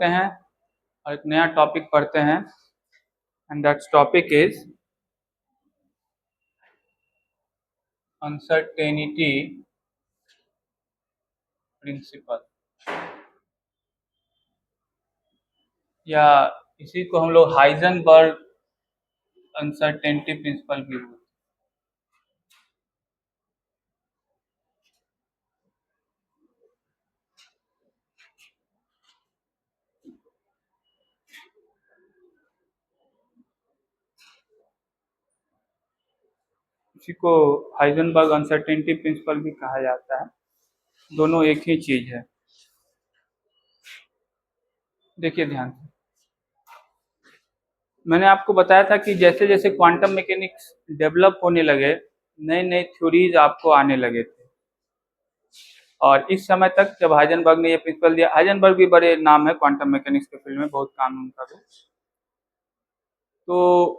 करते हैं और एक नया टॉपिक पढ़ते हैं and that topic is uncertainty principle, या इसी को हम लोग हाइजेनबर्ग अनसर्टेनिटी प्रिंसिपल भी बोलते हैं। इसी को हाइजेनबर्ग अनसर्टेनिटी प्रिंसिपल भी कहा जाता है। दोनों एक ही चीज है। देखिए ध्यान से, मैंने आपको बताया था कि जैसे जैसे क्वांटम मैकेनिक्स डेवलप होने लगे, नए नए थ्योरीज आपको आने लगे थे, और इस समय तक जब हाइजेनबर्ग ने ये प्रिंसिपल दिया, हाइजेनबर्ग भी बड़े नाम है क्वांटम मैकेनिक्स के फील्ड में, बहुत काम उनका भी। तो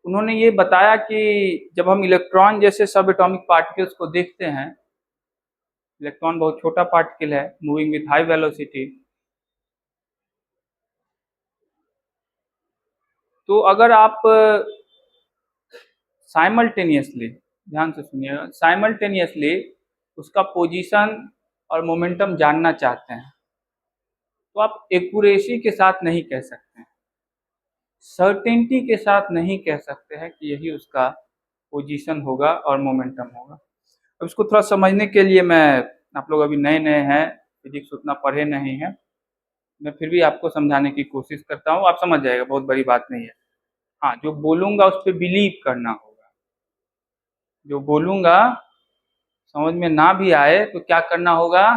उन्होंने ये बताया कि जब हम इलेक्ट्रॉन जैसे सब एटॉमिक पार्टिकल्स को देखते हैं, इलेक्ट्रॉन बहुत छोटा पार्टिकल है, मूविंग विथ हाई वेलोसिटी, तो अगर आप साइमल्टेनियसली, ध्यान से सुनिएगा, साइमल्टेनियसली उसका पोजीशन और मोमेंटम जानना चाहते हैं, तो आप एक्यूरेसी के साथ नहीं कह सकते हैं, सर्टेनिटी के साथ नहीं कह सकते हैं कि यही उसका पोजीशन होगा और मोमेंटम होगा। अब इसको थोड़ा समझने के लिए, मैं, आप लोग अभी नए नए हैं, फिजिक्स उतना पढ़े नहीं हैं, मैं फिर भी आपको समझाने की कोशिश करता हूँ, आप समझ जाएगा, बहुत बड़ी बात नहीं है। हाँ, जो बोलूँगा उस पर बिलीव करना होगा, जो बोलूँगा समझ में ना भी आए तो क्या करना होगा,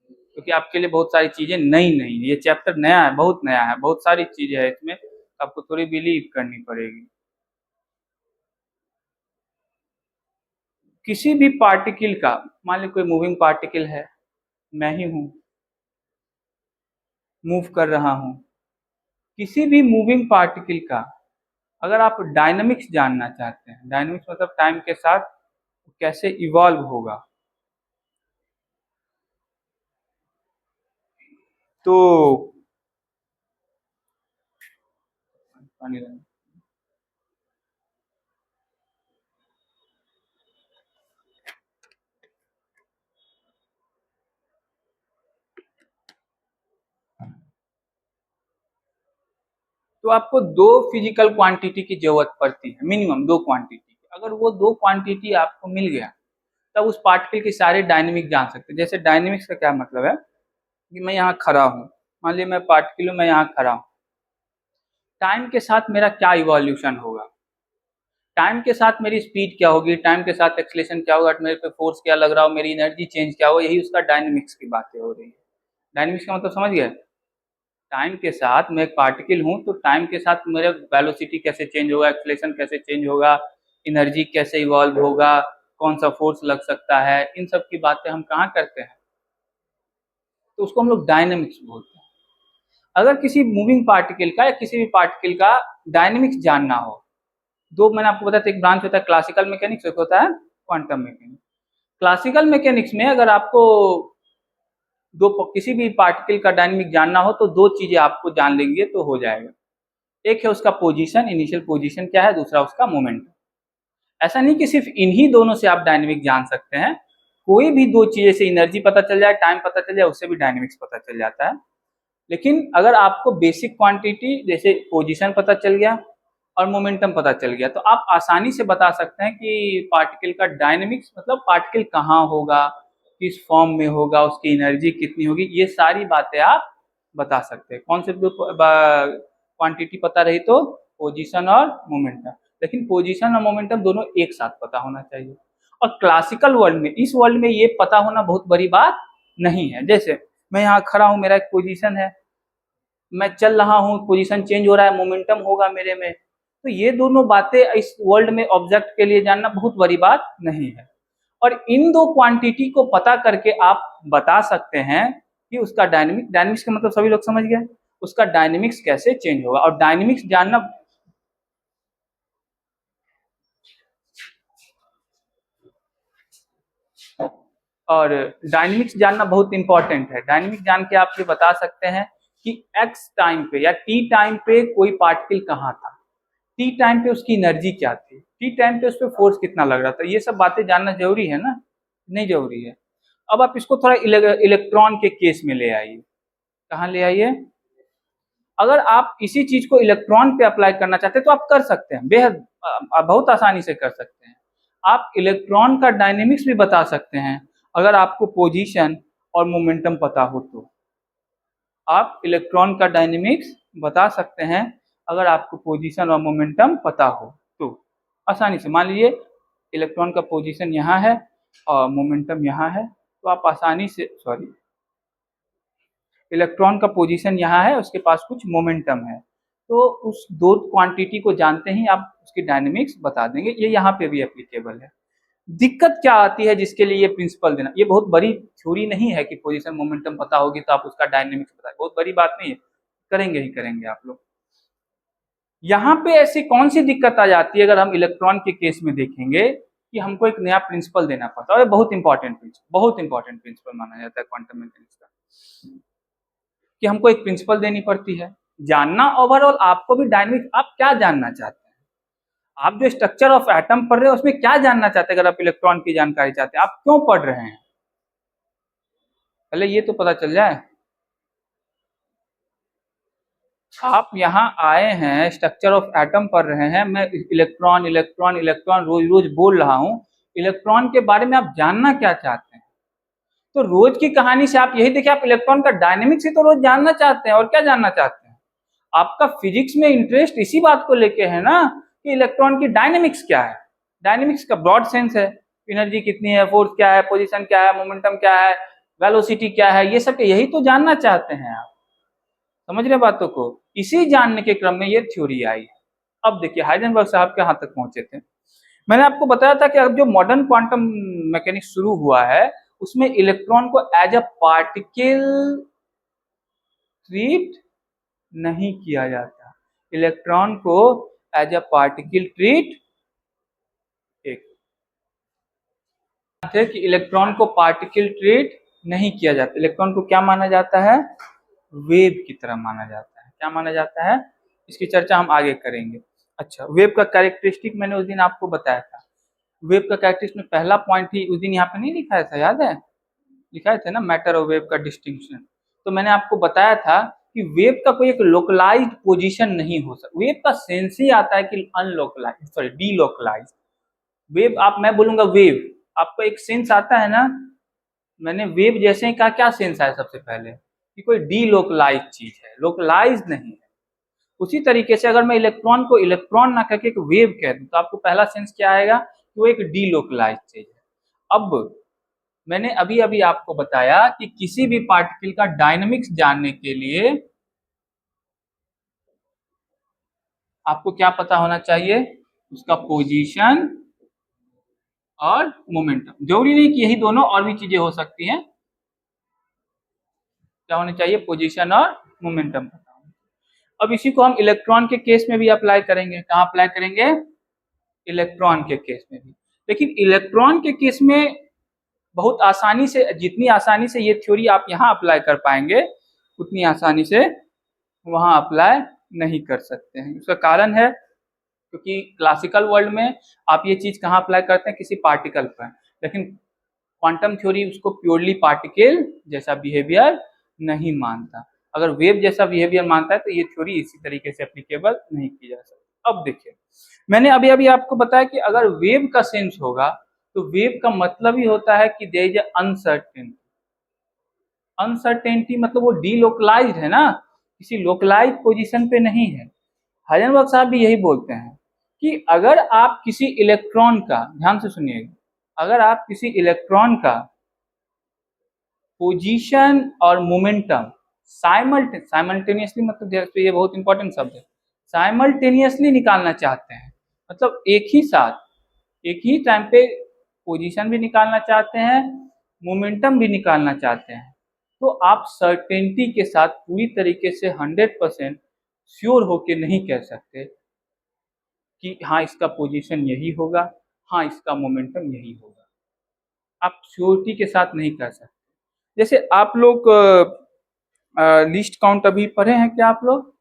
क्योंकि आपके लिए बहुत सारी चीज़ें नई नहीं, ये चैप्टर नया है, बहुत नया है, बहुत सारी चीज़ें हैं इसमें, आपको थोड़ी बिलीव करनी पड़ेगी। किसी भी पार्टिकल का, मान लीजिए कोई मूविंग पार्टिकल है, मैं ही हूँ, मूव कर रहा हूँ, किसी भी मूविंग पार्टिकल का अगर आप डायनामिक्स जानना चाहते हैं, डायनामिक्स मतलब टाइम के साथ कैसे इवॉल्व होगा, तो तो आपको दो फिजिकल क्वांटिटी की जरूरत पड़ती है, मिनिमम दो क्वांटिटी। अगर वो दो क्वांटिटी आपको मिल गया, तब उस पार्टिकल के सारे डायनेमिक जान सकते हैं। जैसे डायनेमिक्स का क्या मतलब है कि मैं यहाँ खड़ा हूँ, मान लीजिए मैं पार्टिकल हूँ, मैं यहाँ खड़ा हूँ, टाइम के साथ मेरा क्या इवोल्यूशन होगा, टाइम के साथ मेरी स्पीड क्या होगी, टाइम के साथ एक्सलेशन क्या होगा, मेरे पे फोर्स क्या लग रहा हो, मेरी एनर्जी चेंज क्या होगा, यही उसका डायनेमिक्स की बातें हो रही है। डायनेमिक्स का मतलब समझ गए, टाइम के साथ मैं एक पार्टिकल हूँ, तो टाइम के साथ मेरा वेलोसिटी कैसे चेंज होगा, एक्सलेशन कैसे चेंज होगा, एनर्जी कैसे इवॉल्व होगा, कौन सा फोर्स लग सकता है, इन सब की बातें हम कहाँ करते हैं, तो उसको हम लोग डायनेमिक्स बोलते हैं। अगर किसी मूविंग पार्टिकल का या किसी भी पार्टिकल का डायनेमिक्स जानना हो, दो मैंने आपको बताया था, एक ब्रांच होता है क्लासिकल मैकेनिक्स, एक होता है क्वांटम मैकेनिक्स। क्लासिकल मैकेनिक्स में अगर आपको दो किसी भी पार्टिकल का डायनेमिक जानना हो, तो दो चीजें आपको जान लेंगे तो हो जाएगा। एक है उसका पोजीशन, इनिशियल पोजीशन क्या है, दूसरा उसका मोमेंट। ऐसा नहीं कि सिर्फ इन्हीं दोनों से आप डायनेमिक जान सकते हैं, कोई भी दो चीजें से एनर्जी पता चल जाए, टाइम पता चल जाए, उससे भी डायनेमिक्स पता चल जाता है। लेकिन अगर आपको बेसिक क्वांटिटी जैसे पोजीशन पता चल गया और मोमेंटम पता चल गया, तो आप आसानी से बता सकते हैं कि पार्टिकल का डायनेमिक्स मतलब पार्टिकल कहाँ होगा, किस फॉर्म में होगा, उसकी एनर्जी कितनी होगी, ये सारी बातें आप बता सकते हैं। कौन से दो क्वांटिटी पता रही, तो पोजीशन और मोमेंटम, लेकिन पोजीशन और मोमेंटम दोनों एक साथ पता होना चाहिए। और क्लासिकल वर्ल्ड में, इस वर्ल्ड में ये पता होना बहुत बड़ी बात नहीं है। जैसे मैं यहाँ खड़ा हूँ, मेरा एक पोजीशन है, मैं चल रहा हूँ, पोजीशन चेंज हो रहा है, मोमेंटम होगा मेरे में, तो ये दोनों बातें इस वर्ल्ड में ऑब्जेक्ट के लिए जानना बहुत बड़ी बात नहीं है। और इन दो क्वांटिटी को पता करके आप बता सकते हैं कि उसका डायनेमिक्स का मतलब सभी लोग समझ गए, उसका डायनेमिक्स कैसे चेंज होगा। और डायनेमिक्स जानना, और डायनेमिक्स जानना बहुत इंपॉर्टेंट है। डायनेमिक्स जान के आप ये बता सकते हैं कि एक्स टाइम पे या टी टाइम पे कोई पार्टिकल कहाँ था, टी टाइम पे उसकी एनर्जी क्या थी, टी टाइम पे उस पर फोर्स कितना लग रहा था। ये सब बातें जानना जरूरी है ना, नहीं जरूरी है। अब आप इसको थोड़ा इलेक्ट्रॉन के केस में ले आइए। कहाँ ले आइए? अगर आप इसी चीज को इलेक्ट्रॉन पे अप्लाई करना चाहते हैं तो आप कर सकते हैं, बेहद बहुत आसानी से कर सकते हैं। आप इलेक्ट्रॉन का डायनेमिक्स भी बता सकते हैं अगर आपको पोजीशन और मोमेंटम पता हो तो। आप इलेक्ट्रॉन का डायनेमिक्स बता सकते हैं अगर आपको पोजीशन और मोमेंटम पता हो तो। आसानी से मान लीजिए इलेक्ट्रॉन का पोजीशन यहाँ है और मोमेंटम यहाँ है, तो आप आसानी से इलेक्ट्रॉन का पोजीशन यहाँ है, उसके पास कुछ मोमेंटम है, तो उस दो क्वांटिटी को जानते ही आप उसकी डायनेमिक्स बता देंगे। ये यहाँ पे भी एप्लीकेबल है। दिक्कत क्या आती है जिसके लिए ये प्रिंसिपल देना, ये बहुत बड़ी थ्योरी नहीं है कि पोजीशन मोमेंटम पता होगी तो आप उसका डायनेमिक्स बताएं, बहुत बड़ी बात नहीं है, करेंगे ही करेंगे आप लोग। यहाँ पे ऐसी कौन सी दिक्कत आ जाती है अगर हम इलेक्ट्रॉन के केस में देखेंगे कि हमको एक नया प्रिंसिपल देना पड़ता है, और बहुत इंपॉर्टेंट प्रिंसिपल माना जाता है क्वांटम मैकेनिक्स का, कि हमको एक प्रिंसिपल देनी पड़ती है। जानना ओवरऑल आपको भी डायनेमिक्स, आप क्या जानना चाहते हैं, आप जो स्ट्रक्चर ऑफ एटम पढ़ रहे हैं उसमें क्या जानना चाहते हैं। अगर आप इलेक्ट्रॉन की जानकारी चाहते हैं, आप क्यों पढ़ रहे हैं, पहले ये तो पता चल जाए। आप यहाँ आए हैं स्ट्रक्चर ऑफ एटम पढ़ रहे हैं, मैं इलेक्ट्रॉन इलेक्ट्रॉन इलेक्ट्रॉन रोज रोज बोल रहा हूँ, इलेक्ट्रॉन के बारे में आप जानना क्या चाहते हैं। तो रोज की कहानी से आप यही देखिए, आप इलेक्ट्रॉन का डायनेमिक्स ही तो रोज जानना चाहते हैं, और क्या जानना चाहते हैं। आपका फिजिक्स में इंटरेस्ट इसी बात को लेके है ना कि इलेक्ट्रॉन की डायनेमिक्स क्या है। डायनेमिक्स का ब्रॉड सेंस है, एनर्जी कितनी है, फोर्स क्या है, पोजीशन क्या है, मोमेंटम क्या है, वेलोसिटी क्या है, ये सब यही तो जानना चाहते हैं आप। समझ रहे बातों को? इसी जानने के क्रम में ये थ्योरी आई है। अब देखिए हाइजेनबर्ग साहब कहाँ तक पहुंचे थे। मैंने आपको बताया था कि अब जो मॉडर्न क्वांटम मैकेनिक्स शुरू हुआ है उसमें इलेक्ट्रॉन को एज अ पार्टिकल ट्रीट नहीं किया जाता। इलेक्ट्रॉन को एज अ पार्टिकल ट्रीट थे कि इलेक्ट्रॉन को पार्टिकल ट्रीट नहीं किया जाता। इलेक्ट्रॉन को क्या माना जाता है? वेव की तरह माना जाता है। क्या माना जाता है? इसकी चर्चा हम आगे करेंगे। अच्छा, वेव का कैरेक्टरिस्टिक मैंने उस दिन आपको बताया था। वेव का कैरेक्टरिस्टिक में पहला पॉइंट ही उस दिन यहाँ पे नहीं लिखाया था, याद है? लिखाए थे ना, मैटर और वेव का डिस्टिंक्शन। तो मैंने आपको बताया था कि वेव का कोई एक लोकलाइज्ड पोजीशन नहीं हो सकता। वेव का सेंस ही आता है कि अनलोकलाइज्ड, सॉरी डीलोकलाइज्ड। वेव आप, मैं बोलूंगा वेव, आपको एक सेंस आता है ना। मैंने वेव जैसे ही कहा, क्या सेंस आया सबसे पहले कि कोई डीलोकलाइज चीज है, लोकलाइज नहीं है। उसी तरीके से अगर मैं इलेक्ट्रॉन को इलेक्ट्रॉन ना करके एक वेव कह दूं तो आपको पहला सेंस क्या आएगा कि वो एक डीलोकलाइज चीज है। अब मैंने अभी अभी आपको बताया कि किसी भी पार्टिकल का डायनेमिक्स जानने के लिए आपको क्या पता होना चाहिए? उसका पोजीशन और मोमेंटम। जरूरी नहीं कि यही दोनों, और भी चीजें हो सकती हैं। क्या होने चाहिए? पोजीशन और मोमेंटम। अब इसी को हम इलेक्ट्रॉन के केस में भी अप्लाई करेंगे। कहाँ अप्लाई करेंगे? इलेक्ट्रॉन के केस में भी। लेकिन इलेक्ट्रॉन के केस में बहुत आसानी से, जितनी आसानी से ये थ्योरी आप यहाँ अप्लाई कर पाएंगे उतनी आसानी से वहाँ अप्लाई नहीं कर सकते हैं। उसका कारण है क्योंकि क्लासिकल वर्ल्ड में आप ये चीज कहाँ अप्लाई करते हैं? किसी पार्टिकल पर। लेकिन क्वांटम थ्योरी उसको प्योरली पार्टिकल जैसा बिहेवियर नहीं मानता। अगर वेव जैसा बिहेवियर मानता है तो ये थ्योरी इसी तरीके से एप्लीकेबल नहीं की जा सकती। अब देखिए, मैंने अभी अभी आपको बताया कि अगर वेव का सेंस होगा तो वेव का मतलब ही होता है कि देयर इज अनसर्टेनिटी। अनसर्टेनिटी मतलब वो डीलोकलाइज्ड है ना, किसी लोकलाइज्ड पोजीशन पे नहीं है। हाइजेनबर्ग साहब भी यही बोलते हैं कि अगर आप किसी इलेक्ट्रॉन का, ध्यान से सुनिएगा, अगर आप किसी इलेक्ट्रॉन का पोजीशन और मोमेंटम साइमल्टेनियसली, मतलब ये बहुत इंपॉर्टेंट शब्द है, साइमल्टेनियसली निकालना चाहते हैं, मतलब एक ही साथ एक ही टाइम पे पोजीशन भी निकालना चाहते हैं, मोमेंटम भी निकालना चाहते हैं, तो आप सर्टेनिटी के साथ पूरी तरीके से 100% श्योर होके नहीं कह सकते कि हाँ इसका पोजीशन यही होगा, हाँ इसका मोमेंटम यही होगा। आप श्योरिटी के साथ नहीं कह सकते। जैसे आप लोग लिस्ट काउंट अभी पढ़े हैं क्या आप लोग?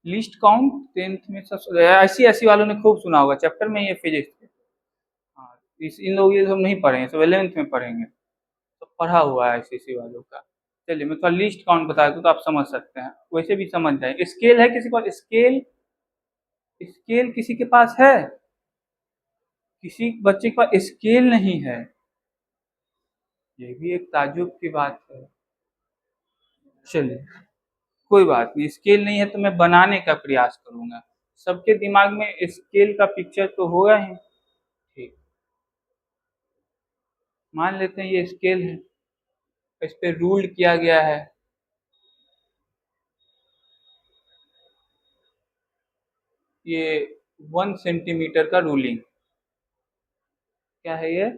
लिस्ट काउंट 10th में सब ऐसी ऐसी वालों ने खूब सुना होगा, चैप्टर में ये फिजिक्स के। हाँ, इन लोग ये सब नहीं पढ़े हैं, सब 11th में पढ़ेंगे, तो पढ़ा हुआ है ऐसी वालों का। चलिए मैं थोड़ा लिस्ट काउंट बता दूं तो आप समझ सकते हैं, वैसे भी समझ जाएंगे। स्केल है किसी के पास? स्केल, स्केल किसी के पास है? किसी बच्चे के पास स्केल नहीं है, ये भी एक ताज्जुब की बात है। चलिए कोई बात नहीं, स्केल नहीं है तो मैं बनाने का प्रयास करूंगा। सबके दिमाग में स्केल का पिक्चर तो होगा ही। ठीक, मान लेते हैं ये स्केल है, इस पे रूल्ड किया गया है। ये 1 सेंटीमीटर का रूलिंग, क्या है ये?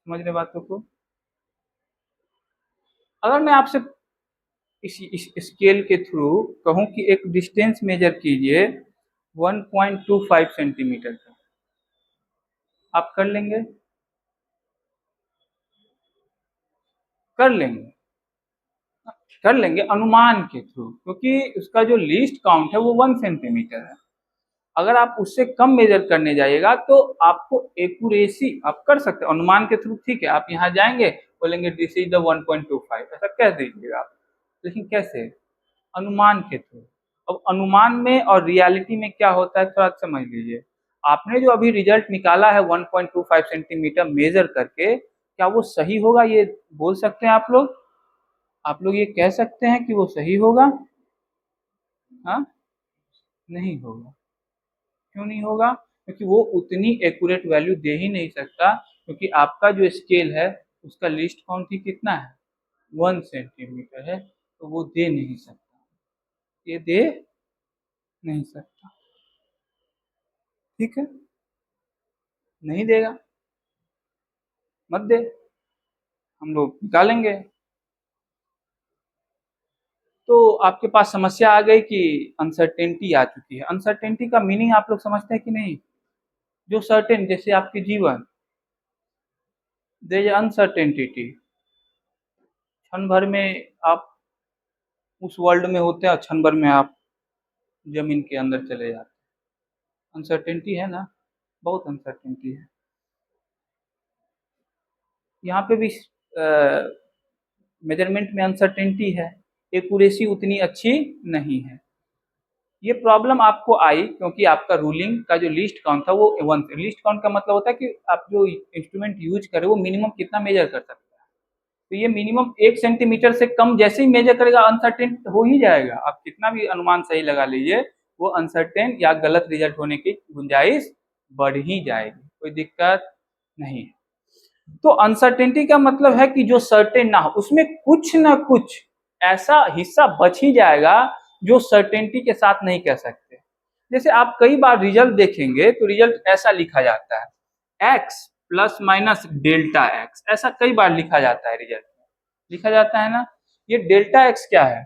समझ रहे बातों को? अगर मैं आपसे इस स्केल के थ्रू कहूं कि एक डिस्टेंस मेजर कीजिए 1.25 सेंटीमीटर का, आप कर लेंगे? कर लेंगे, कर लेंगे अनुमान के थ्रू, क्योंकि उसका जो लीस्ट काउंट है वो 1 सेंटीमीटर है। अगर आप उससे कम मेजर करने जाइएगा तो आपको एक्यूरेसी आप कर सकते हैं अनुमान के थ्रू, ठीक है। आप यहाँ जाएंगे, बोलेंगे दिस इज द 1.25, ऐसा कह दीजिएगा आप, लेकिन कैसे? अनुमान के थ्रू। अब अनुमान में और रियलिटी में क्या होता है थोड़ा समझ लीजिए। आपने जो अभी रिजल्ट निकाला है 1.25 सेंटीमीटर मेजर करके, क्या वो सही होगा? ये बोल सकते हैं आप लोग? आप लोग ये कह सकते हैं कि वो सही होगा? हाँ, नहीं होगा। क्यों नहीं होगा? क्योंकि वो उतनी एक्यूरेट वैल्यू दे ही नहीं सकता, क्योंकि आपका जो स्केल है उसका लिस्ट काउंट ही कितना है? 1 सेंटीमीटर है, तो वो दे नहीं सकता, ये दे नहीं सकता, ठीक है, नहीं देगा, मत दे, हम लोग निकालेंगे। तो आपके पास समस्या आ गई कि अनसर्टेनिटी आ चुकी है। अनसर्टेनिटी का मीनिंग आप लोग समझते हैं कि नहीं? जो सर्टेन, जैसे आपके जीवन, देयर इज अनसर्टेनिटी, क्षण भर में आप उस वर्ल्ड में होते हैं और क्षण भर में आप जमीन के अंदर चले जाते हैं। अनसर्टेनिटी है ना, बहुत अनसर्टेनिटी है। यहाँ पे भी मेजरमेंट में अनसर्टेनिटी है, एक्यूरेसी उतनी अच्छी नहीं है। ये प्रॉब्लम आपको आई क्योंकि आपका रूलिंग का जो लिस्ट काउंट था वो 1, लिस्ट काउंट का मतलब होता है कि आप जो इंस्ट्रूमेंट यूज करें वो मिनिमम कितना मेजर कर सकते हैं। तो ये मिनिमम 1 सेंटीमीटर से कम जैसे ही मेजर करेगा अनसर्टेन हो ही जाएगा, आप कितना भी अनुमान सही लगा लीजिए, वो अनसर्टेन या गलत रिजल्ट होने की गुंजाइश बढ़ ही जाएगी, कोई दिक्कत नहीं है। तो अनसर्टेनिटी का मतलब है कि जो सर्टेन ना हो उसमें कुछ ना कुछ ऐसा हिस्सा बच ही जाएगा जो सर्टेनिटी के साथ नहीं कह सकते। जैसे आप कई बार रिजल्ट देखेंगे तो रिजल्ट ऐसा लिखा जाता है x plus minus delta x, ऐसा कई बार लिखा जाता है, रिजल्ट में लिखा जाता है ना। ये डेल्टा एक्स क्या है?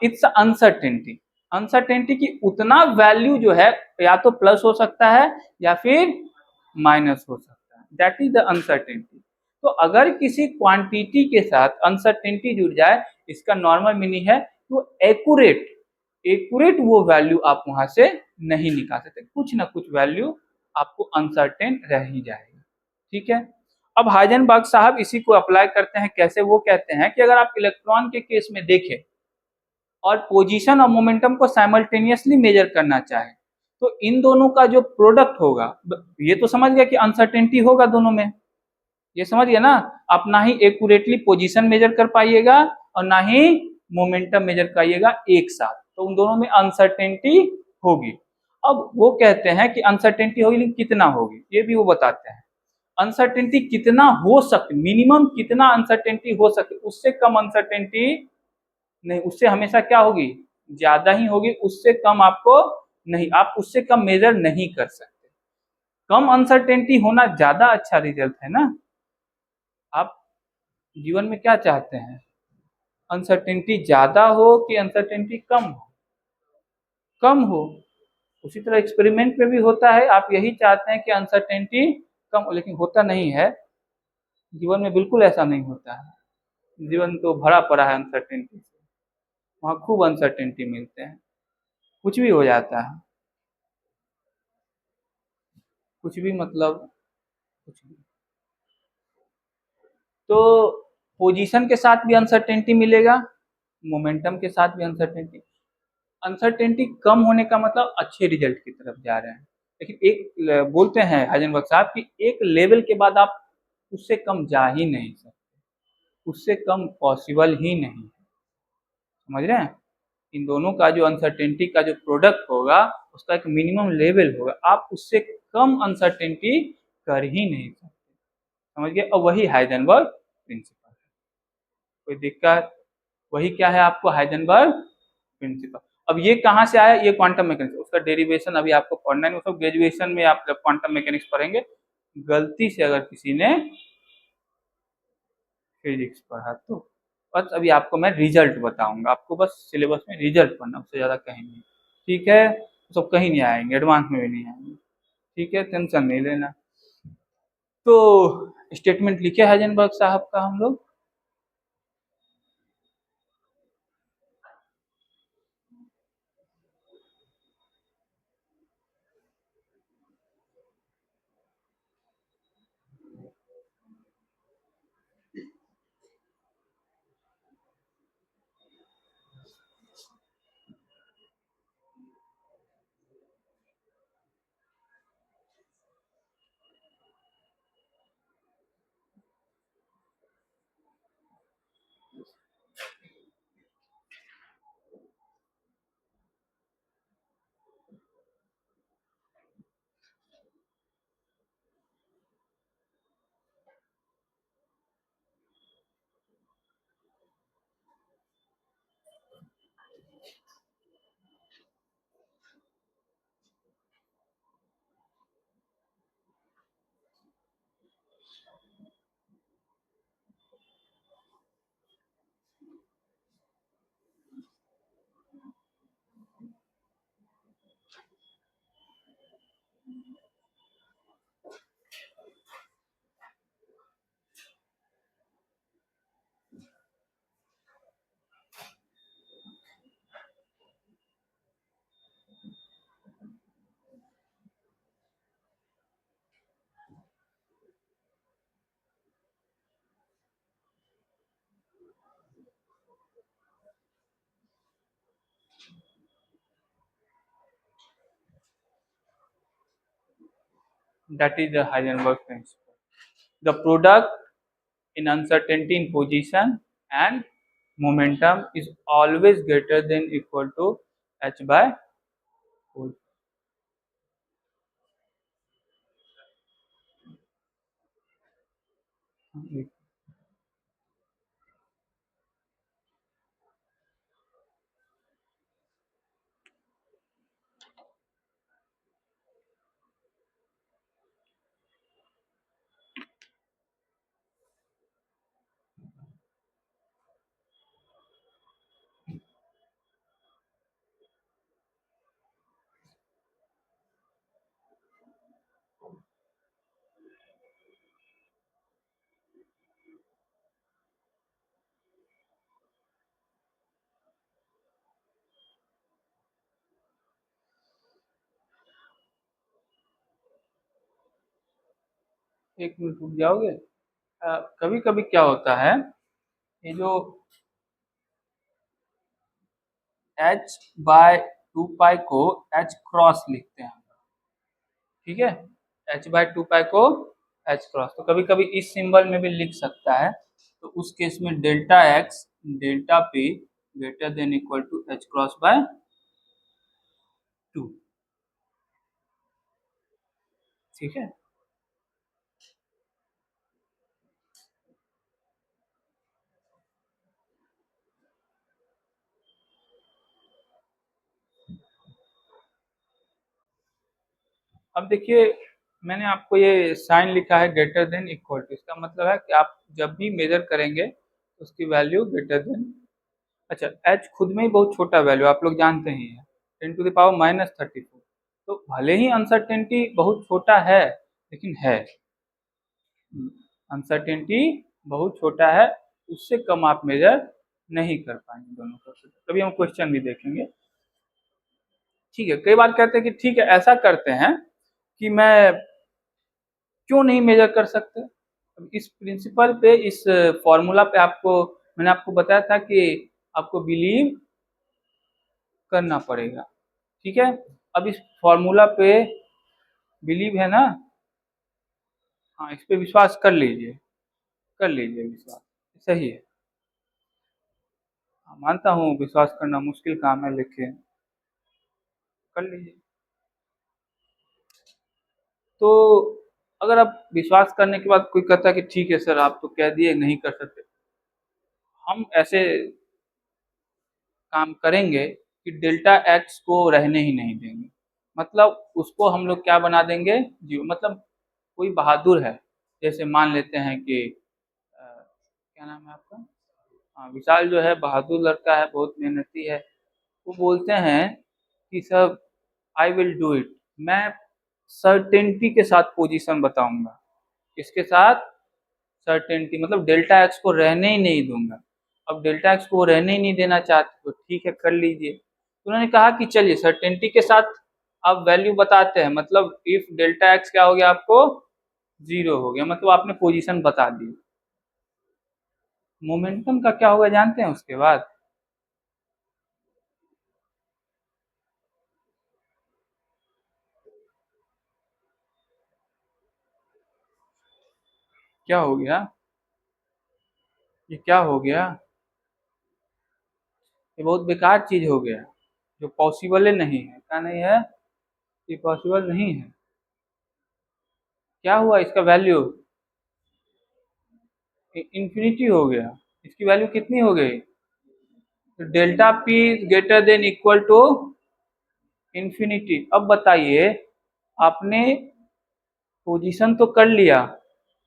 इट्स अनसर्टेनिटी, अनसर्टेनिटी की उतना वैल्यू जो है या तो प्लस हो सकता है या फिर माइनस हो सकता है, दैट इज द अनसर्टेनिटी। तो अगर किसी क्वांटिटी के साथ अनसर्टेनिटी जुड़ जाए, इसका नॉर्मल मीनिंग है वो एक्यूरेट, एक्यूरेट वो वैल्यू आप वहां से नहीं निकाल सकते, कुछ ना कुछ वैल्यू आपको अनसर्टेन रह ही जाएगी, ठीक है। अब हाइजेनबर्ग साहब इसी को अप्लाई करते हैं, कैसे? वो कहते हैं कि अगर आप इलेक्ट्रॉन के केस में देखें और पोजीशन और मोमेंटम को साइमल्टेनियसली मेजर करना चाहे, तो इन दोनों का जो प्रोडक्ट होगा, ये तो समझ गया कि अनसर्टेनिटी होगा दोनों में, ये समझ गया ना। आप ना ही एक्यूरेटली पोजीशन मेजर कर पाइएगा और ना ही मोमेंटम मेजर करिएगा एक साथ, तो उन दोनों में अनसर्टेनिटी होगी। अब वो कहते हैं कि अनसर्टेनिटी होगी, लेकिन कितना होगी ये भी वो बताते हैं। अनसर्टेनिटी कितना हो सकती, मिनिमम कितना अनसर्टेनिटी हो सकती, उससे कम अनसर्टेनिटी नहीं, उससे हमेशा क्या होगी? ज्यादा ही होगी, उससे कम आपको नहीं, आप उससे कम मेजर नहीं कर सकते। कम अनसर्टेनिटी होना ज्यादा अच्छा रिजल्ट है ना। आप जीवन में क्या चाहते हैं? अनसर्टेनिटी ज्यादा हो कि अनसर्टेनिटी कम हो? कम हो। उसी तरह एक्सपेरिमेंट में भी होता है, आप यही चाहते हैं कि अनसर्टेनिटी कम हो, लेकिन होता नहीं है। जीवन में बिल्कुल ऐसा नहीं होता है। जीवन तो भरा पड़ा है अनसर्टेनिटी से, वहाँ खूब अनसर्टेनिटी मिलते हैं, कुछ भी हो जाता है, कुछ भी मतलब कुछ भी। तो पोजीशन के साथ भी अनसर्टेनिटी मिलेगा, मोमेंटम के साथ भी अनसर्टेनिटी। अनसर्टेनिटी कम होने का मतलब अच्छे रिजल्ट की तरफ जा रहे हैं, लेकिन एक बोलते हैं हाइजेनबर्ग साहब कि एक लेवल के बाद आप उससे कम जा ही नहीं सकते, उससे कम पॉसिबल ही नहीं, समझ रहे हैं। इन दोनों का जो अनसर्टेनिटी का जो प्रोडक्ट होगा उसका एक मिनिमम लेवल होगा, आप उससे कम अनसर्टेनिटी कर ही नहीं सकते, समझ गए। और वही हाइजेनबर्ग प्रिंसिपल है, कोई दिक्कत। वही क्या है आपको, हाइजेनबर्ग प्रिंसिपल। अब ये कहाँ से आया, ये क्वांटम मैकेनिक्स, उसका डेरिवेशन अभी आपको पढ़ना है, मतलब ग्रेजुएशन में आप जब क्वांटम मैकेनिक्स पढ़ेंगे, गलती से अगर किसी ने फिजिक्स पढ़ा तो। बस अभी आपको मैं रिजल्ट बताऊंगा, आपको बस सिलेबस में रिजल्ट पढ़ना, उससे ज़्यादा कहीं नहीं, ठीक है। सब कहीं नहीं आएंगे, एडवांस में भी नहीं आएंगे, ठीक है, टेंशन नहीं लेना। तो स्टेटमेंट लिखे हाइजेनबर्ग साहब का हम लोग, that is the Heisenberg principle, the product in uncertainty in position and momentum is always greater than equal to h by 4। एक मिनट रुक जाओगे। कभी कभी क्या होता है, ये जो h बाय 2 पाई को h क्रॉस लिखते हैं, ठीक है, h बाय 2 पाई को h क्रॉस, तो कभी कभी इस सिंबल में भी लिख सकता है, तो उस केस में delta x delta p greater than equal to h cross by 2, ठीक है। अब देखिए, मैंने आपको ये साइन लिखा है ग्रेटर देन इक्वल टू, इसका मतलब है कि आप जब भी मेजर करेंगे उसकी वैल्यू ग्रेटर देन, अच्छा h खुद में ही बहुत छोटा वैल्यू आप लोग जानते ही हैं, 10 टू द पावर -34, तो भले ही अनसर्टेनिटी बहुत छोटा है, लेकिन है, अनसर्टेनिटी बहुत छोटा है, उससे कम आप मेजर नहीं कर पाएंगे दोनों का। कभी हम क्वेश्चन भी देखेंगे। ठीक है, कई बार कहते हैं कि ठीक है ऐसा करते हैं कि मैं क्यों नहीं मेजर कर सकते। अब इस प्रिंसिपल पे, इस फॉर्मूला पे आपको, मैंने आपको बताया था कि आपको बिलीव करना पड़ेगा। ठीक है, अब इस फॉर्मूला पे बिलीव है ना, हाँ इस पे विश्वास कर लीजिए, कर लीजिए विश्वास, सही है। हाँ, मानता हूँ विश्वास करना मुश्किल काम है, लेकिन कर लीजिए। तो अगर आप विश्वास करने के बाद कोई कहता है कि ठीक है सर आप तो कह दिए नहीं कर सकते, हम ऐसे काम करेंगे कि डेल्टा एक्स को रहने ही नहीं देंगे। मतलब उसको हम लोग क्या बना देंगे, जीरो। मतलब कोई बहादुर है, जैसे मान लेते हैं कि क्या नाम है आपका, हाँ विशाल जो है बहादुर लड़का है, बहुत मेहनती है। वो बोलते हैं कि sir I will do it, मैं सर्टेनिटी के साथ पोजीशन बताऊंगा, इसके साथ सर्टेनिटी, मतलब डेल्टा एक्स को रहने ही नहीं दूंगा। अब डेल्टा एक्स को रहने ही नहीं देना चाहते तो ठीक है कर लीजिए। तो उन्होंने कहा कि चलिए सर्टेनिटी के साथ आप वैल्यू बताते हैं, मतलब इफ डेल्टा एक्स क्या हो गया आपको, जीरो हो गया, मतलब आपने पोजीशन बता दी। मोमेंटम का क्या होगा जानते हैं उसके बाद, क्या हो गया, ये क्या हो गया, ये बहुत बेकार चीज हो गया, जो पॉसिबल नहीं है। क्या नहीं है, ये पॉसिबल नहीं है। क्या हुआ इसका वैल्यू, इन्फिनिटी हो गया। इसकी वैल्यू कितनी हो गई, तो delta p greater than equal to infinity. अब बताइए, आपने पोजीशन तो कर लिया,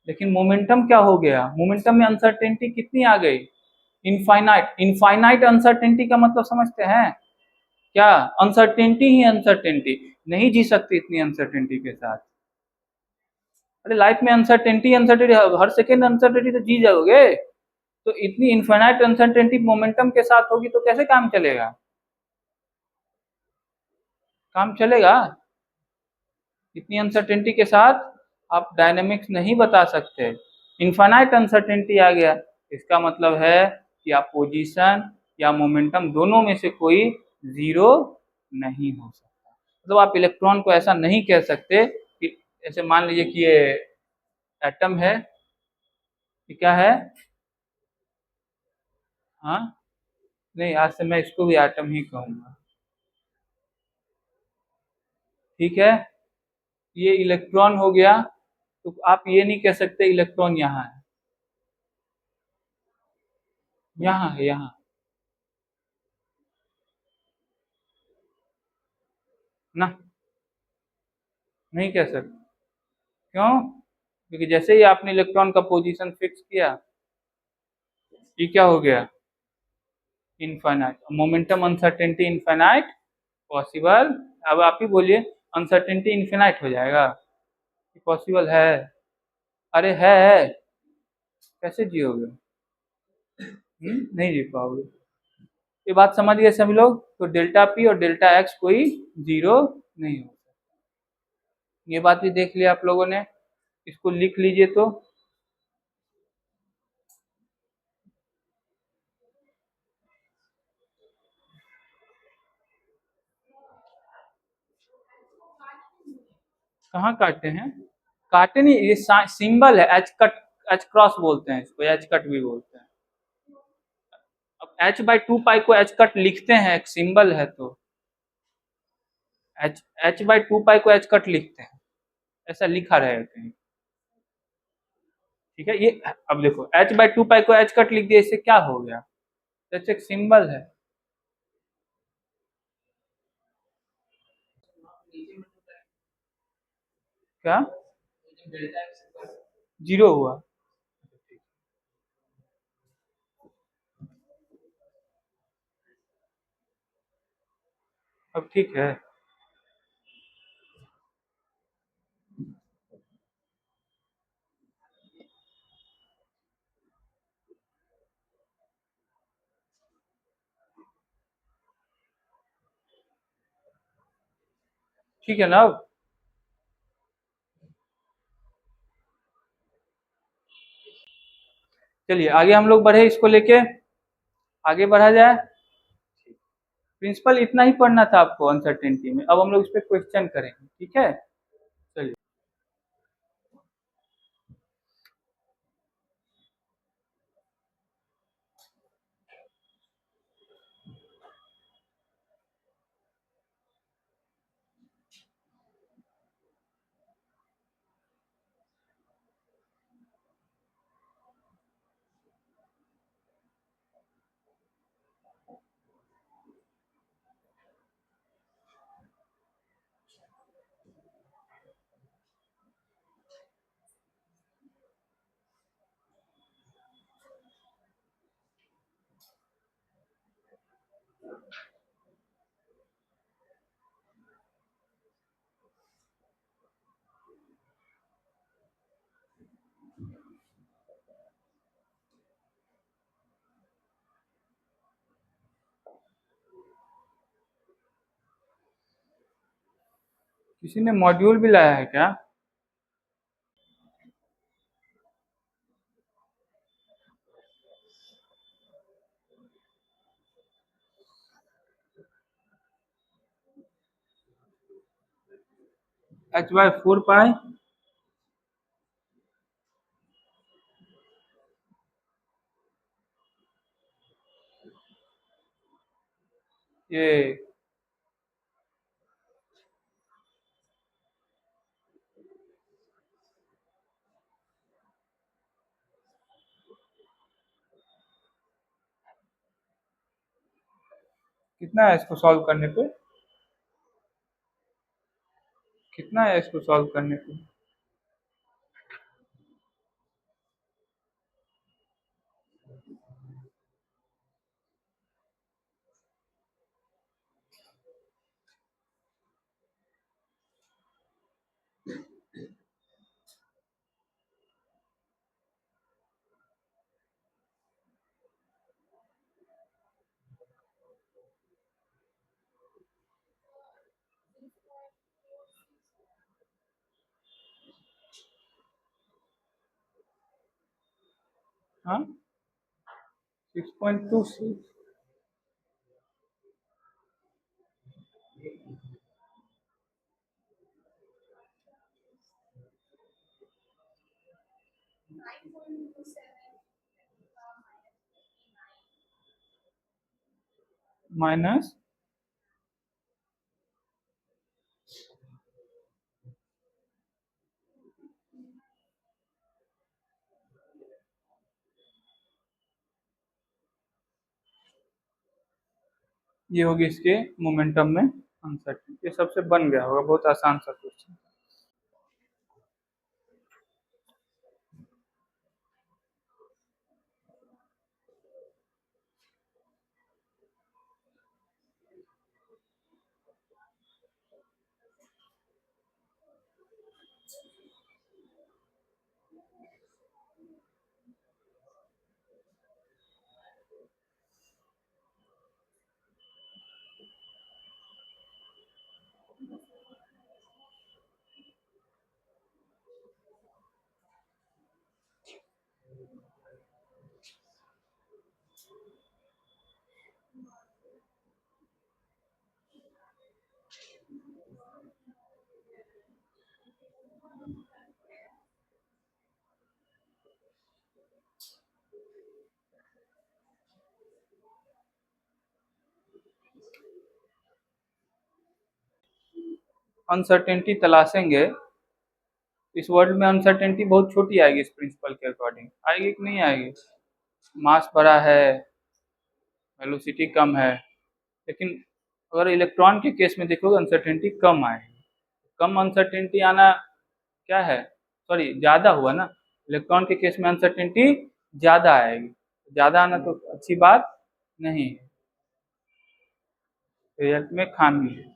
लेकिन मोमेंटम क्या हो गया, मोमेंटम में अनसर्टेनिटी कितनी आ गई, इनफाइनाइट। इनफाइनाइट अनसर्टेनिटी का मतलब समझते हैं क्या, अनसर्टेनिटी ही अनसर्टेनिटी, नहीं जी सकती इतनी अनसर्टेनिटी के साथ। अरे लाइफ में अनसर्टेनिटी अनसर्टेनिटी, हर सेकेंड अनसर्टेनिटी तो जी जाओगे, तो इतनी इनफाइनाइट अनसर्टेनिटी मोमेंटम के साथ होगी तो कैसे काम चलेगा, काम चलेगा। इतनी अनसर्टेनिटी के साथ आप डायनेमिक्स नहीं बता सकते। इनफाइनाइट अनसर्टेनिटी आ गया, इसका मतलब है कि आप पोजीशन या मोमेंटम दोनों में से कोई जीरो नहीं हो सकता। मतलब आप इलेक्ट्रॉन को ऐसा नहीं कह सकते कि, ऐसे मान लीजिए कि ये एटम है, ये क्या है, हाँ नहीं आज से मैं इसको भी एटम ही कहूंगा। ठीक है, ये इलेक्ट्रॉन हो गया, तो आप ये नहीं कह सकते इलेक्ट्रॉन यहाँ है, यहाँ है, यहाँ ना, नहीं कह सकते। क्यों, क्योंकि जैसे ही आपने इलेक्ट्रॉन का पोजीशन फिक्स किया, ये क्या हो गया, infinite. Momentum uncertainty infinite possible. अब आप ही बोलिए, अनसर्टेनिटी इनफाइनाइट हो जाएगा, ये पॉसिबल है, अरे है, कैसे जियोगे, नहीं जी पाओगे। ये बात समझ गए सभी लोग, तो डेल्टा पी और डेल्टा एक्स कोई जीरो नहीं हो। ये बात भी देख लिया आप लोगों ने, इसको लिख लीजिए तो, कहाँ काटे हैं, काटे नहीं, ये सिंबल है, एच कट, एच क्रॉस बोलते हैं इसको, एच कट भी बोलते हैं। अब एच बाई टू पाई को एच कट लिखते हैं, एक सिंबल है तो, एच एच बाई टू पाई को एच कट लिखते हैं, ऐसा लिखा रहेगा कहीं। ठीक है, ये अब देखो एच बाई टू पाई को एच कट लिख दिया, इससे क्या हो गया, जैसे एक सिंबल है। क्या, जीरो हुआ, अब ठीक है। ठीक है ना अब? चलिए आगे हम लोग बढ़े इसको लेके, आगे बढ़ा जाए। प्रिंसिपल इतना ही पढ़ना था आपको अनसर्टेनिटी में, अब हम लोग इस पे क्वेश्चन करेंगे, ठीक है। चलिए, किसी ने मॉड्यूल भी लाया है क्या? H/4 पाई। ये कितना है इसको सॉल्व करने पे? कितना है इसको सॉल्व करने पे? हाँ, 6.26 माइनस। ये होगी इसके मोमेंटम में अनसर्टेनिटी। ये सबसे बन गया होगा, बहुत आसान सा क्वेश्चन। अनसर्टेनिटी तलाशेंगे, इस वर्ल्ड में अनसर्टेनिटी बहुत छोटी आएगी इस प्रिंसिपल के अकॉर्डिंग, आएगी कि नहीं आएगी? मास बड़ा है, वेलोसिटी कम है, लेकिन अगर इलेक्ट्रॉन के केस में देखोगे अनसर्टेनिटी कम आएगी। कम अनसर्टेनिटी आना क्या है, सॉरी ज़्यादा हुआ ना, इलेक्ट्रॉन के केस में अनसर्टेनिटी ज़्यादा आएगी, ज़्यादा आना तो अच्छी बात नहीं है, रिजल्ट में खामी है।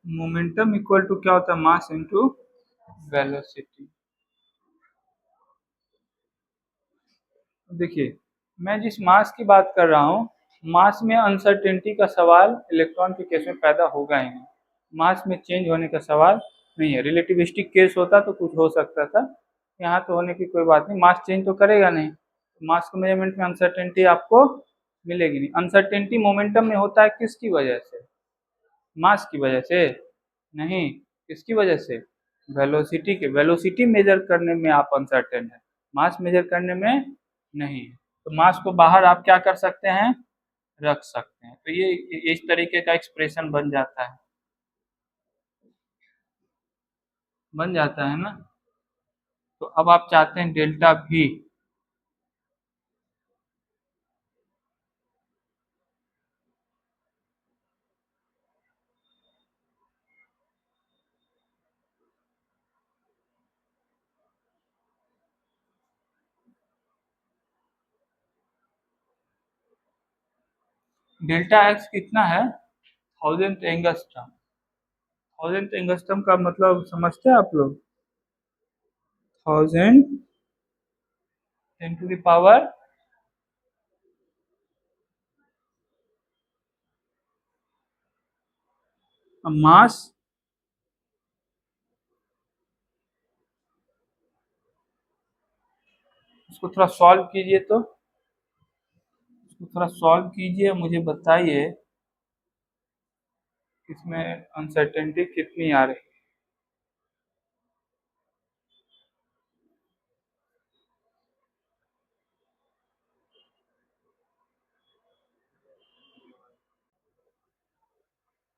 मोमेंटम इक्वल टू क्या होता है, मास इनटू वेलोसिटी। देखिए, मैं जिस मास की बात कर रहा हूँ, मास में अनसर्टेनिटी का सवाल इलेक्ट्रॉन के केस में पैदा होगा ही नहीं। मास में चेंज होने का सवाल नहीं है। रिलेटिविस्टिक केस होता तो कुछ हो सकता था, यहाँ तो होने की कोई बात नहीं। मास चेंज तो करेगा नहीं, मास के मेजरमेंट में अनसर्टेनिटी आपको मिलेगी नहीं। अनसर्टेनिटी मोमेंटम में होता है किसकी वजह से, मास की वजह से नहीं, किसकी वजह से, वेलोसिटी के। वेलोसिटी मेजर करने में आप अनसर्टेन है, मास मेजर करने में नहीं। तो मास को बाहर आप क्या कर सकते हैं, रख सकते हैं। तो ये इस तरीके का एक्सप्रेशन बन जाता है ना। तो अब आप चाहते हैं डेल्टा भी, डेल्टा एक्स कितना है, 1000 एंगस्ट्रम। 1000 एंगस्ट्रम का मतलब समझते हैं आप लोग, 10 × 10⁻⁻, मास, इसको थोड़ा सॉल्व कीजिए, तो इसको थोड़ा सॉल्व कीजिए, मुझे बताइए इसमें अनसर्टेनिटी कितनी आ रही है।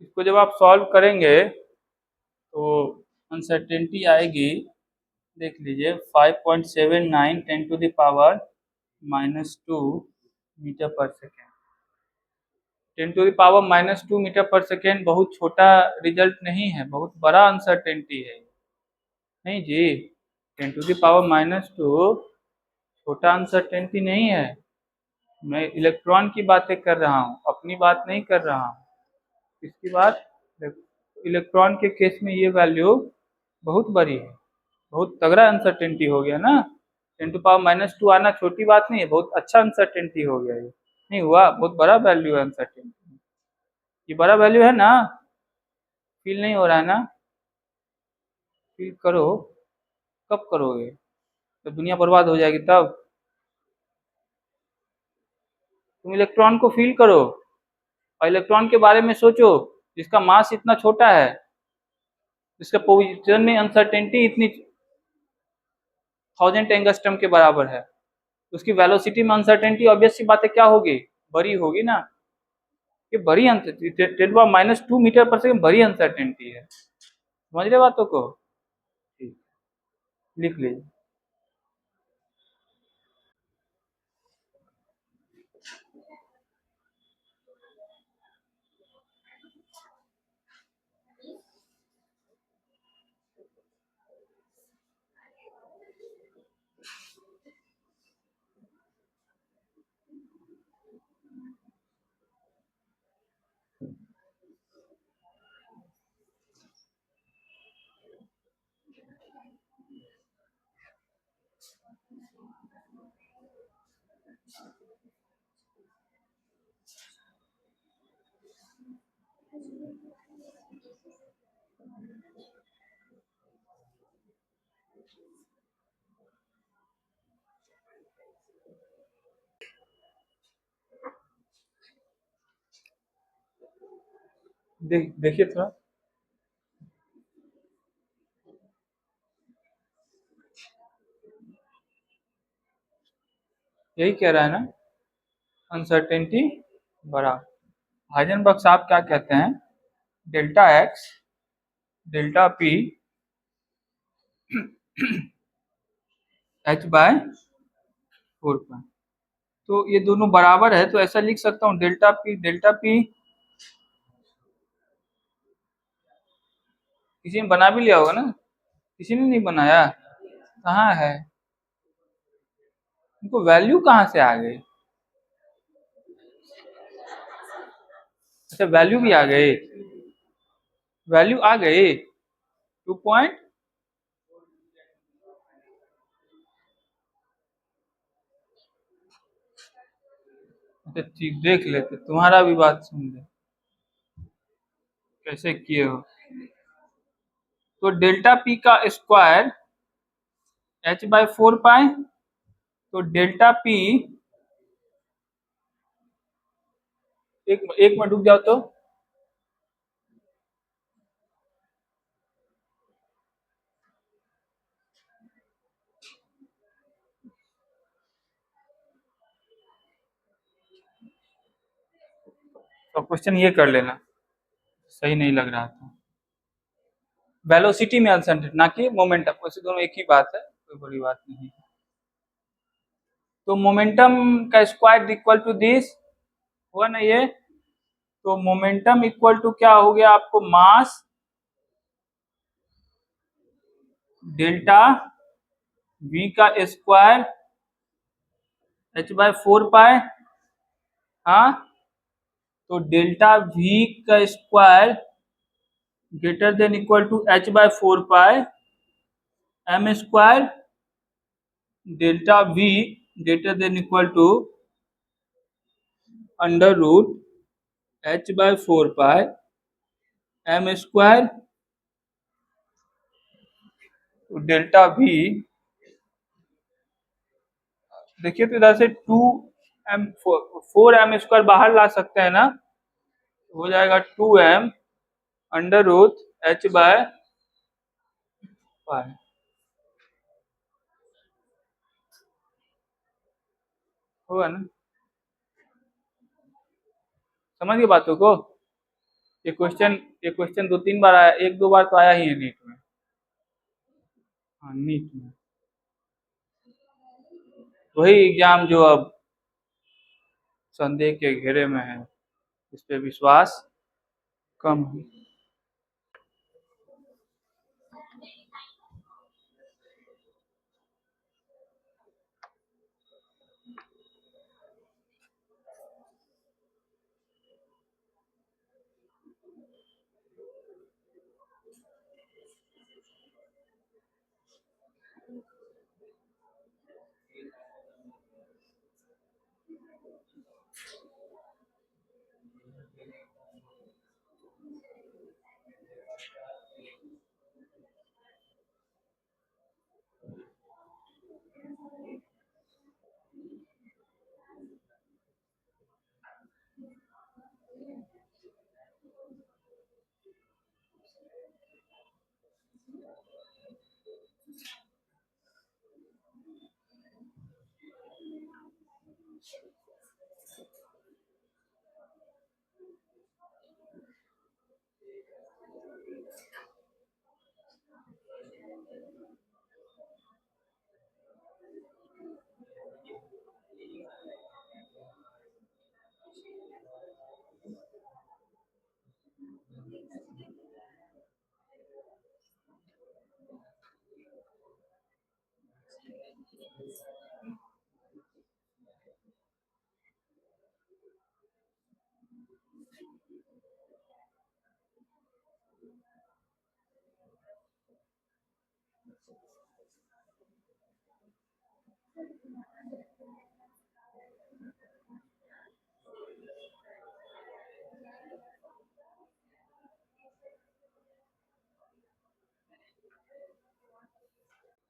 इसको जब आप सॉल्व करेंगे तो अनसर्टेनिटी आएगी, देख लीजिए, 5.79 10⁻⁻² मीटर पर सेकेंड। 10⁻⁻² मीटर पर सेकेंड बहुत छोटा रिजल्ट नहीं है, बहुत बड़ा अनसर्टेनिटी है। नहीं जी, 10⁻⁻² छोटा अनसर्टेनिटी नहीं है। मैं इलेक्ट्रॉन की बातें कर रहा हूँ, अपनी बात नहीं कर रहा हूँ। इसकी बात, इलेक्ट्रॉन के केस में ये वैल्यू बहुत बड़ी है, बहुत तगड़ा अनसर्टेनिटी हो गया ना। 10⁻² आना छोटी बात नहीं है, बहुत अच्छा अनसर्टेनिटी हो गया। ये नहीं हुआ, बहुत बड़ा वैल्यू है अनसर्टेनिटी, ये बड़ा वैल्यू है ना। फील नहीं हो रहा है ना, फील करो। कब करोगे, तो दुनिया बर्बाद हो जाएगी तब। तुम इलेक्ट्रॉन को फील करो और इलेक्ट्रॉन के बारे में सोचो, जिसका मास इतना छोटा है, जिसका पोजीशन में अनसर्टेनिटी इतनी 1000 एंगस्ट्रम के बराबर है, उसकी वेलोसिटी में अनसर्टेनिटी ऑब्वियस सी बात है क्या होगी, बड़ी होगी ना। ये बड़ी 10⁻² मीटर पर सेकंड बड़ी अनसर्टेनिटी है। समझ रहे बातों को, ठीक, लिख लीजिए। देखिए थोड़ा, यही कह रहा है ना, अनसर्टेनिटी बड़ा। हाइजेनबर्ग साहब क्या कहते हैं, delta x, delta P, h/4 तो ये दोनों बराबर है, तो ऐसा लिख सकता हूँ डेल्टा पी किसी ने बना भी लिया होगा ना, किसी ने नहीं बनाया, कहाँ है, इनको वैल्यू कहाँ से आ गई, अच्छा वैल्यू भी आ गई। वैल्यू आ गए 2 पॉइंट। अच्छा ठीक, देख लेते, तुम्हारा भी बात सुन ले कैसे किए हो। तो डेल्टा पी का स्क्वायर h/4 पाई, तो डेल्टा पी, एक मिनट रुक जाओ तो क्वेश्चन ये कर लेना, सही नहीं लग रहा था। वेलोसिटी में अनसर्टेनिटी ना कि मोमेंटम, वैसे दोनों एक ही बात है, कोई बड़ी बात नहीं। तो मोमेंटम का स्क्वायर इक्वल टू दिस हुआ ना ये, तो मोमेंटम इक्वल टू क्या हो गया आपको, मास डेल्टा v का स्क्वायर h/4 पाई। हाँ, तो डेल्टा v का square greater than equal to h/4 pi m square delta v greater than equal to under root h/4 pi m square. तो delta v, देखिए तो इधर से 4m² बाहर ला सकते हैं ना, हो जाएगा 2m अंडर रूट h/पाई। होगा ना, समझ गए बातों को। ये क्वेश्चन 2-3 बार आया, 1-2 बार तो आया ही है नीट में। हाँ नीट में वही एग्जाम जो अब संदेह के घेरे में है, इस पे विश्वास कम है।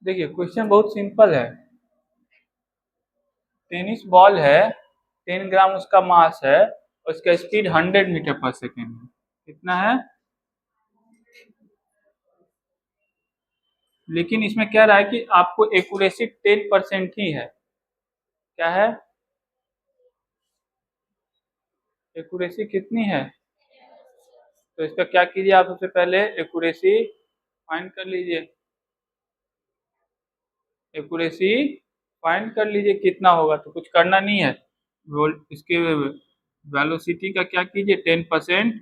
देखिए क्वेश्चन बहुत सिंपल है। टेनिस बॉल है, 10 ग्राम उसका मास है, उसका स्पीड 100 मीटर पर सेकेंड है। कितना है, लेकिन इसमें कह रहा है कि आपको एक्यूरेसी 10% ही है। क्या है, एक्यूरेसी कितनी है, तो इसका क्या कीजिए, आप सबसे पहले एक्यूरेसी फाइंड कर लीजिए। एक्यूरेसी फाइंड कर लीजिए कितना होगा, तो कुछ करना नहीं है, वोल्ट इसके वेलोसिटी का क्या कीजिए, 10%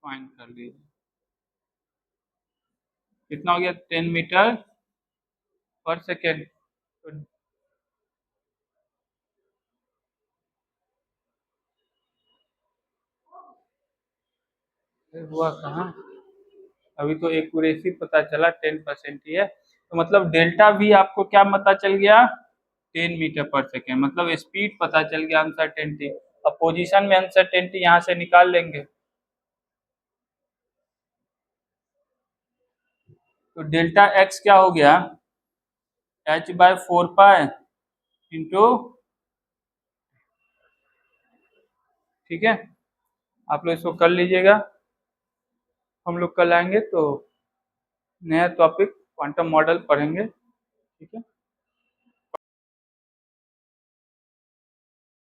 फाइंड कर लीजिए। कितना हो गया, 10 मीटर पर सेकेंड। तो हुआ कहाँ, अभी तो एक्यूरेसी पता चला 10% ही है, तो मतलब डेल्टा भी आपको क्या पता चल गया, 10 मीटर पर सेकेंड, मतलब स्पीड पता चल गया, अनसर्टेनिटी। अब पोजीशन में अनसर्टेनिटी यहाँ से निकाल लेंगे, तो डेल्टा एक्स क्या हो गया, h/4 पाई इंटू, ठीक है, आप लोग इसको कर लीजिएगा, हम लोग कल आएंगे तो नया टॉपिक क्वांटम मॉडल पढ़ेंगे, ठीक है।